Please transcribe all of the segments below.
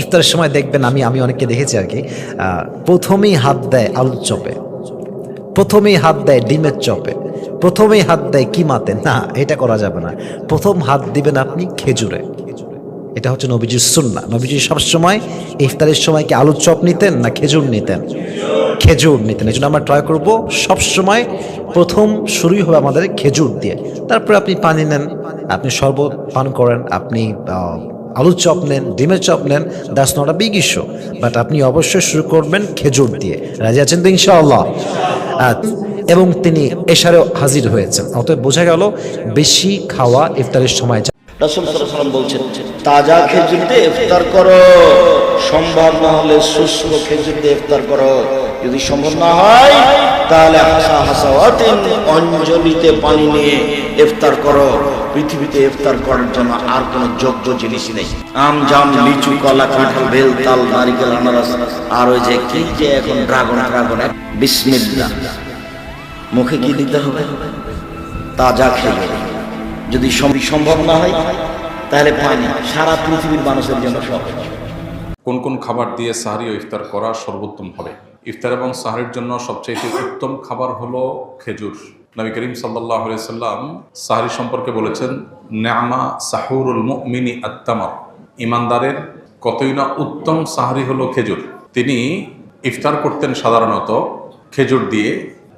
ইফতারের সময় দেখবেন, আমি অনেককে দেখেছি আর কি, প্রথমেই হাত দেয় আলুর চপে, প্রথমেই হাত দেয় ডিমের চপে, প্রথমেই হাত দেয় কিমাতে। না, এটা করা যাবে না। প্রথম হাত দিবেন আপনি খেজুরে। এটা হচ্ছে নবীজির সুন্নাহ। নবীজি সবসময় ইফতারের সময় কি আলুর চপ নিতেন না খেজুর নিতেন? খেজুর নিতেন। এই জন্য আমরা ট্রাই করবো সবসময় প্রথম শুরুই হবে আমাদের খেজুর দিয়ে। তারপরে আপনি পানি নেন, আপনি শরবত পান করেন, আপনি আলুর চপ নেন, ডিমের চপ নেন, that's not a big issue, but আপনি অবশ্যই শুরু করবেন খেজুর দিয়ে। রাজি আছেন তো ইনশাআল্লাহ? এবং তিনি এশারেও হাজির হয়েছেন। অতএব বোঝা গেল বেশি খাওয়া ইফতারের সময়। রাসূল সাল্লাল্লাহু আলাইহি ওয়াসাল্লাম বলছেন, তাজা খেজুর দিয়ে ইফতার করো, সম্ভব না হলে শুষ্ক খেজুর দিয়ে ইফতার করো। যদি সম্ভব না হয় তাহলে হাসাওয়াতিন, অঞ্জলিতে পানি নিয়ে ইফতার করো। পৃথিবীতে ইফতার করার জন্য আর কোনো যোগ্য জিনিস নেই। আম, জাম, লিচু, কলা, কাঁঠাল, বেল, তাল, নারিকেল, আনারস, আর ওই যে কি যে এখন ড্রাগন। বিসমিল্লাহ, মুখে কি দিতে হবে? তাজা খেজুর। যদি সম্ভব না হয় তাহলে পানি। সারা পৃথিবীর মানুষের জন্য সহজ। কোন কোন খাবার দিয়ে সাহরি ও ইফতার করা সর্বোত্তম হবে? ইফতার এবং সাহরির জন্য সবচেয়ে উত্তম খাবার হলো খেজুর। নবী করিম সাল্লাল্লাহু আলাইহি সাল্লাম সাহরি সম্পর্কে বলেছেন, নেআমা সাহুরুল মুমিনি আত-তামার, ইমানদারের কতই না উত্তম সাহরি হলো খেজুর। তিনি ইফতার করতেন সাধারণত খেজুর দিয়ে,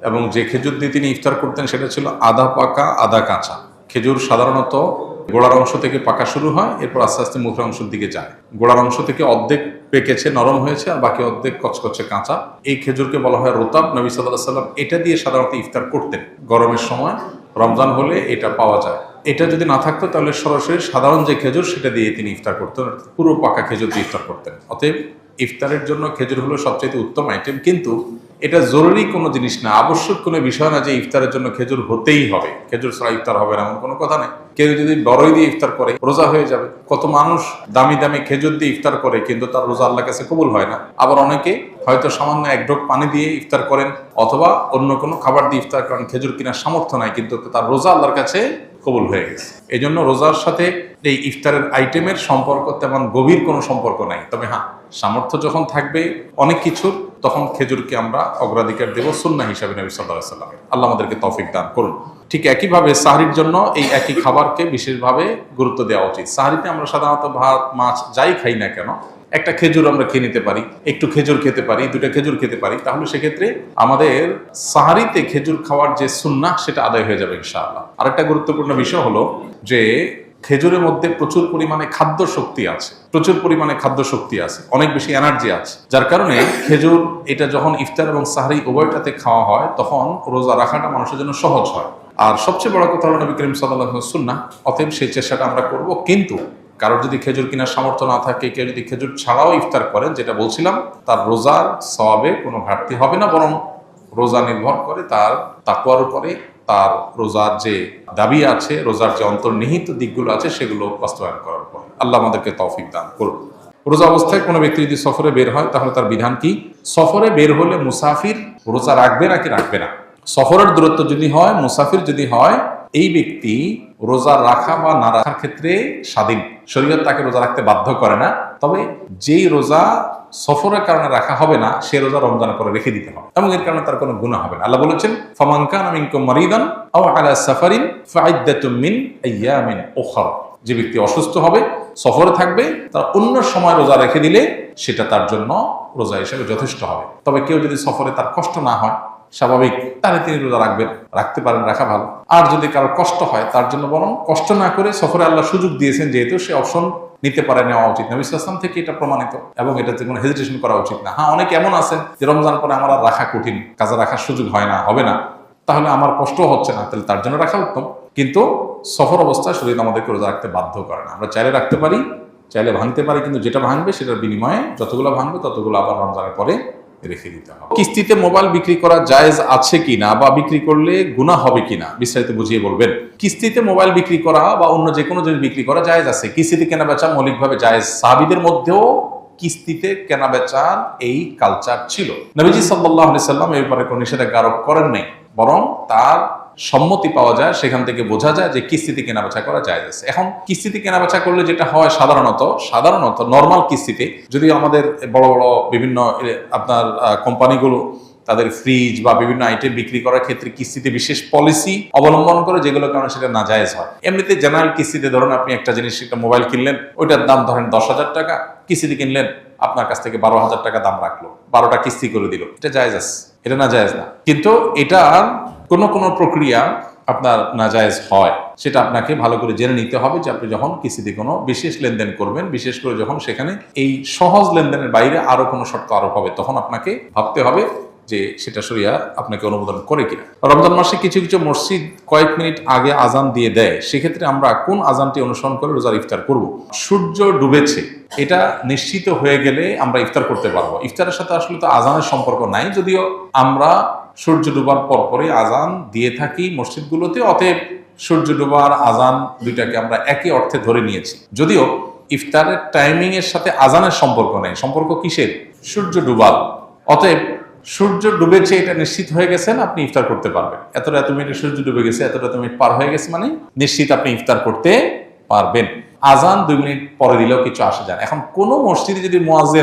এবং যে খেজুর দিয়ে তিনি ইফতার করতেন সেটা ছিল আধা পাকা আধা কাঁচা। খেজুর সাধারণত গোড়ার অংশ থেকে পাকা শুরু হয়, এরপর আস্তে আস্তে মুখের অংশের দিকে যায়। গোড়ার অংশ থেকে অর্ধেক পেকেছে, নরম হয়েছে, আর বাকি অর্ধেক কচকচে কাঁচা। এই খেজুরকে বলা হয় রোতাব। নবী সাল্লাল্লাহু আলাইহি সাল্লাম এটা দিয়ে সাধারণত ইফতার করতেন। গরমের সময়, রমজান হলে এটা পাওয়া যায়। এটা যদি না থাকতো তাহলে সরাসরি সাধারণ যে খেজুর সেটা দিয়ে তিনি ইফতার করতেন, পুরো পাকা খেজুর দিয়ে ইফতার করতেন। অতএব ইফতারের জন্য খেজুর হলো সবচেয়ে উত্তম আইটেম। কিন্তু এটা জরুরি কোনো জিনিস না, আবশ্যক কোনো বিষয় না যে ইফতারের জন্য খেজুর হতেই হবে, খেজুর ছাড়া ইফতার হবে না, এমন কোনো কথা নেই। কেউ যদি বড়ই দিয়ে ইফতার করে রোজা হয়ে যাবে। কত মানুষ দামি দামি খেজুর দিয়ে ইফতার করে কিন্তু তার রোজা আল্লাহর কাছে কবুল হয় না। আবার অনেকে হয়তো সামান্য এক ঢোক পানি দিয়ে ইফতার করেন, অথবা অন্য কোনো খাবার দিয়ে ইফতার করেন, খেজুর কেনার সামর্থ্য নাই, কিন্তু তার রোজা আল্লাহর কাছে কবুল হয়ে গেছে। এই জন্য রোজার সাথে এই ইফতারের আইটেমের সম্পর্ক তেমন গভীর কোনো সম্পর্ক নাই। তবে হ্যাঁ, সামর্থ্য যখন থাকবে অনেক কিছুর, তখন খেজুরকে আমরা অগ্রাধিকার দেব সুন্নাহ হিসাবে। নবী সাল্লাল্লাহু আলাইহি ওয়াসাল্লাম, আল্লাহ আমাদেরকে তৌফিক দান করুন। ঠিক একইভাবে সাহরির জন্য এই একই খাবারকে বিশেষভাবে গুরুত্ব দেওয়া উচিত। সাহরিতে আমরা সাধারণত ভাত, মাছ যাই খাই না কেন, একটা খেজুর আমরা খেয়ে নিতে পারি, একটু খেজুর খেতে পারি, দুটা খেজুর খেতে পারি, তাহলে সেক্ষেত্রে আমাদের সাহরিতে খেজুর খাওয়ার যে সুন্নাহ সেটা আদায় হয়ে যাবে ইনশাআল্লাহ। আরেকটা গুরুত্বপূর্ণ বিষয় হলো যে খেজুরের মধ্যে প্রচুর পরিমাণে খাদ্য শক্তি আছে, অনেক বেশি এনার্জি আছে, যার কারণে খেজুর এটা যখন ইফতার এবং সাহরি উভয়টাতে খাওয়া হয় তখন রোজা রাখাটা মানুষের জন্য সহজ হয়। আর সবচেয়ে বড় কথা হলো নবী করিম সাল্লাল্লাহু আলাইহি ওয়াসাল্লাম সুন্নাহ, অতএব সেই চেষ্টাটা আমরা করব। কিন্তু কারোর যদি খেজুর কেনার সামর্থ্য না থাকে, কেউ যদি খেজুর ছাড়াও ইফতার করেন, যেটা বলছিলাম, তার রোজার সওয়াবে কোনো ঘাটতি হবে না, বরং রোজা নির্ভর করে তার তাকওয়ার উপরে, তার রোজার যে দাবি আছে, রোজার যে অন্তর্নিহিত দিকগুলো আছে সেগুলো বাস্তবায়ন করার পর। আল্লাহ আমাদেরকে তৌফিক দান করুন। রোজা অবস্থায় কোনো ব্যক্তি যদি সফরে বের হয় তাহলে তার বিধান কি? সফরে বের হলে মুসাফির রোজা রাখবে নাকি রাখবে না? সফরের দূরত্ব যদি হয়, মুসাফির যদি হয়, এই ব্যক্তি রোজা রাখা বা না রাখার ক্ষেত্রে স্বাধীন। শরীয়ত তাকে রোজা রাখতে বাধ্য করে না। তবে যেই রোজা সফরের কারণে রাখা হবে না, সে রোজা রমজানের পরে রেখে দিতে হবে, এবং এর কারণে তার কোনো গুনাহ হবে না। আল্লাহ বলেছেন, ফামান কানা মিনকুম মারিদান আও আলা সাফারিন ফাইদ্দাতুম মিন আইয়ামিন উখরা। যে ব্যক্তি অসুস্থ হবে, সফরে থাকবে, তার অন্য সময় রোজা রেখে দিলে সেটা তার জন্য রোজা হিসেবে যথেষ্ট হবে। তবে কেউ যদি সফরে তার কষ্ট না হয়, স্বাভাবিক, তাহলে তিনি রোজা রাখতে পারেন, রাখা ভালো। আর যদি কারো কষ্ট হয়, তার জন্য বরং কষ্ট না করে সফরে আল্লাহ সুযোগ দিয়েছেন যেহেতু, সে অপশন নিতে পারে, নেওয়া উচিত। নবী সাল্লাল্লাহু আলাইহি ওয়াসাল্লাম থেকে এটা প্রমাণিত, এবং এটাতে কোনো হেজিটেশন করা উচিত না। হ্যাঁ, অনেকে এমন আছেন যে রমজান পরে আমার আর রাখা কঠিন, কাজা রাখার সুযোগ হয় না, হবে না, তাহলে আমার কষ্ট হচ্ছে না, তাহলে তার জন্য রাখা উত্তম। কিন্তু সফর অবস্থায় শরীর আমাদেরকে রোজা রাখতে বাধ্য করে না। আমরা চাইলে রাখতে পারি, চাইলে ভাঙতে পারি, কিন্তু যেটা ভাঙবে সেটার বিনিময়ে যতগুলো ভাঙবে ততগুলো আবার রমজানের পরে রেখে দিতে হবে। কিস্তিতে মোবাইল বিক্রি করা জায়েজ আছে কিনা, বা বিক্রি করলে গুনাহ হবে কিনা, বিস্তারিত বুঝিয়ে বলবেন। কিস্তিতে মোবাইল বিক্রি করা বা অন্য যে কোনো জিনিস বিক্রি করা জায়েজ আছে। কিস্তিতে কেনা বেচা মৌলিকভাবে জায়েজ। সাহাবীদের মধ্যেও কিস্তিতে কেনা বেচার এই কালচার ছিল। নবীজি সাল্লাল্লাহু আলাইহি সাল্লাম এই ব্যাপারে কোনো নিষেধাজ্ঞা আরোপ করেন নাই, বরং তার সম্মতি পাওয়া যায়, সেখান থেকে বোঝা যায় যে কিস্তিতে কেনাবেচা করা জায়েজ আছে। এখন কিস্তিতে কেনাবেচা করলে যেটা হয় সাধারণত নর্মাল কিস্তিতে, যদি আমাদের বড় বড় বিভিন্ন আপনার কোম্পানিগুলো তাদের ফ্রিজ বা বিভিন্ন আইটেম বিক্রি করার ক্ষেত্রে কিস্তিতে বিশেষ পলিসি অবলম্বন করে, যেগুলোর কারণে সেটা নাজায়েজ হয়। এমনিতে জেনারেল কিস্তিতে ধরুন আপনি একটা জিনিস, একটা মোবাইল কিনলেন, ওইটার দাম ধরেন 10,000 টাকা, কিস্তিতে কিনলেন, আপনার কাছ থেকে 12,000 টাকা দাম রাখলো, 12টা কিস্তি করে দিল, এটা জায়েজ আছে, এটা নাজায়েজ না। কিন্তু এটা কোনো প্রক্রিয়া আপনার নাজায়েজ হয়, সেটা আপনাকে ভালো করে জেনে নিতে হবে যে আপনি যখন কিস্তিতে কোনো বিশেষ লেনদেন করবেন, বিশেষ করে যখন সেখানে এই সহজ লেনদেনের বাইরে আরো কোনো শর্ত আরোপ হবে, তখন আপনাকে ভাবতে হবে যে সেটা শরিয়া আপনাকে অনুমোদন করে কিনা। রমজান মাসে কিছু কিছু মসজিদ কয়েক মিনিট আগে আজান দিয়ে দেয়, সেক্ষেত্রে আমরা কোন আজানটি অনুসরণ করে রোজার ইফতার করব? সূর্য ডুবেছে এটা নিশ্চিত হয়ে গেলে আমরা ইফতার করতে পারবো। ইফতারের সাথে আসলে তো আজানের সম্পর্ক নাই, যদিও আমরা সূর্য ডুবার পরপরই আজান দিয়ে থাকি মসজিদগুলোতে, অতএব সূর্য ডুবার আজান দুইটাকে আমরা একই অর্থে ধরে নিয়েছি। যদিও ইফতারের টাইমিং এর সাথে আজানের সম্পর্ক নেই, সম্পর্ক কিসের? সূর্য ডুবার। অতএব সূর্য ডুবেছে এটা নিশ্চিত হয়ে গেছেন, আপনি ইফতার করতে পারবেন। এত মিনিটে সূর্য ডুবে গেছে, এত মিনিট পার হয়ে গেছে, মানে নিশ্চিত আপনি ইফতার করতে পারবেন। আজান 2 মিনিট পরে দিলেও কিছু আসে যায় না। এখন কোন মসজিদে যদি মুয়াজ্জিন